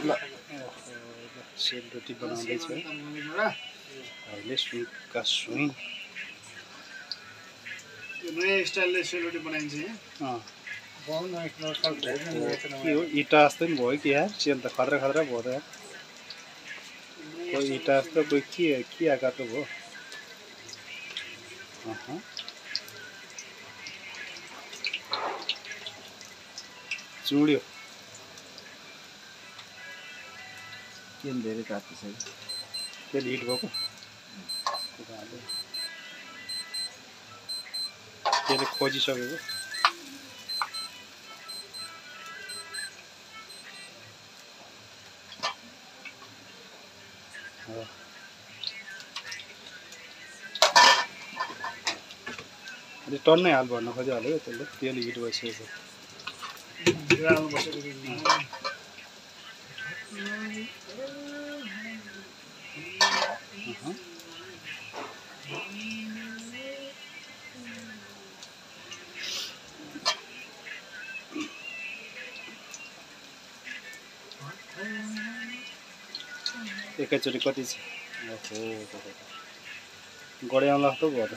ल सेलरोटी बनाउँदैछ अहिले सुनका सुई नयाँ स्टाइलले सेलरोटी बनाइन्छ यहाँ के हो इटा जस्तो नि भयो कि यार सेल त खतरा खतरा भयो त यार कोही इटा जस्तो कोही के आकारको भयो चुड्यो तेल धेरै तातो छ तेल हिट भएको त्यसले खोजिसकेको अहिले टन्नै हाल भन्न खोजिहाल्यो त्यसले तेल हिट भइसकेको एकैचोटि कति छ गड्याउला जस्तो भयो त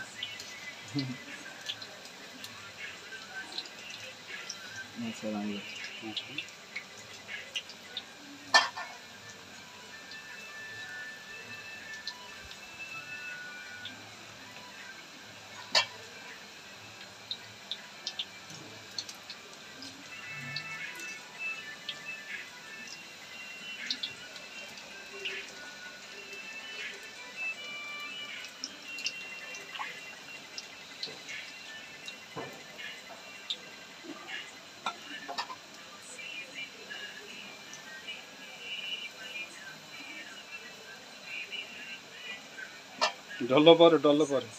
डल्लो पर्यो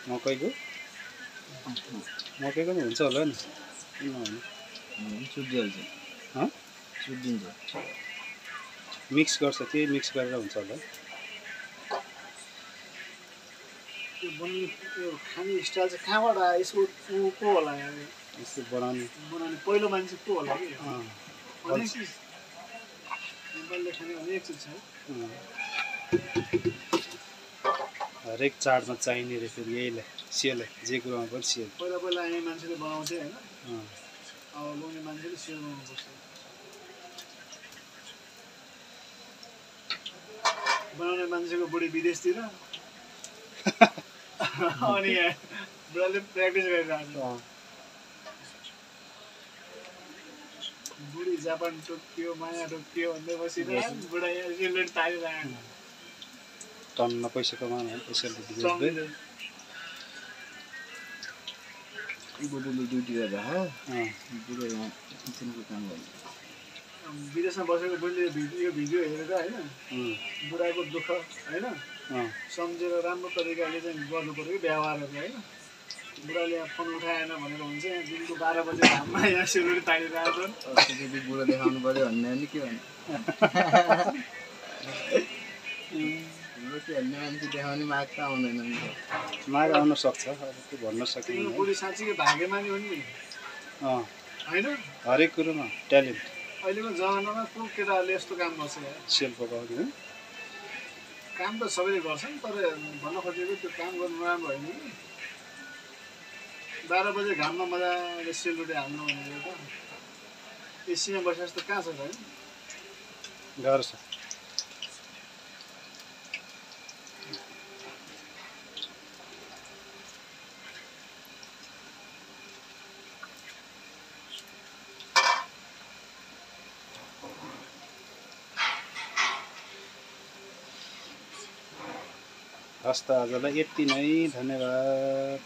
मकैको पनि हुन्छ होला नि सुटिन्छ मिक्स गर्छ के मिक्स गरेर हुन्छ होला खाने स्टाइल चाहिँ कहाँबाट आयो यसको को होला यस्तो बनाउने पहिलो मान्छे को होला कि नेपालले खाने अनेक चिज छ हरेक चाडमा चाहिने रहेछ यहीलाई सेल जे कुरामा पनि सेल पहिला यहाँ मान्छेले बनाउँथे होइन अब लोग्ने मान्छेले सेल बनाउनुपर्छ बनाउने मान्छेको बुढी विदेशतिर अनि बुढाले प्र्याक्टिस गरिरहेको बुढी जापान टोकियो माया टोकियो भन्दै बसिरहेको बुढा यहाँ सेलरोटी तारिरहेको टन्न पैसा कमाउनु सेलरोटी बुढोले ड्युटी गरेर बुढो यहाँ किचनको काम गर्छ विदेशमा बसेको बुढीले यो भिडियो हेरेर होइन बुढाको दुःख होइन सम्झेर राम्रो तरिकाले चाहिँ गर्नु पर्यो कि व्यवहारहरू होइन बुढाले यहाँ फोन उठाएन भनेर हुन्छ यहाँ दिनको 12 बजे घाममा यहाँ सेलरोटी तारिरहेको बुढो देखाउनु पर्यो भन्ने नि के भन्ने रोटी हाल्ने मान्छे देखाउने माग त आउँदैन माग आउन सक्छ अब त्यो भन्न सकिँदैन बुढी साँच्चीकै भाग्यमानी हो नि होइन हरेक कुरोमा ट्यालेन्ट अहिलेको जमानामा को केटाहरूले यस्तो काम गर्छ सेल पकाउने काम त सबैले गर्छन् तर भन्न खोजेको त्यो काम गर्नु राम्रो होइन कि 12 बजे घाममा मजाले सेलरोटी हाल्नु भनेको त एसीमा बसे जस्तो कहाँ छ होइन गाह्रो छ हस्त आजलाई यति नै धन्यवाद।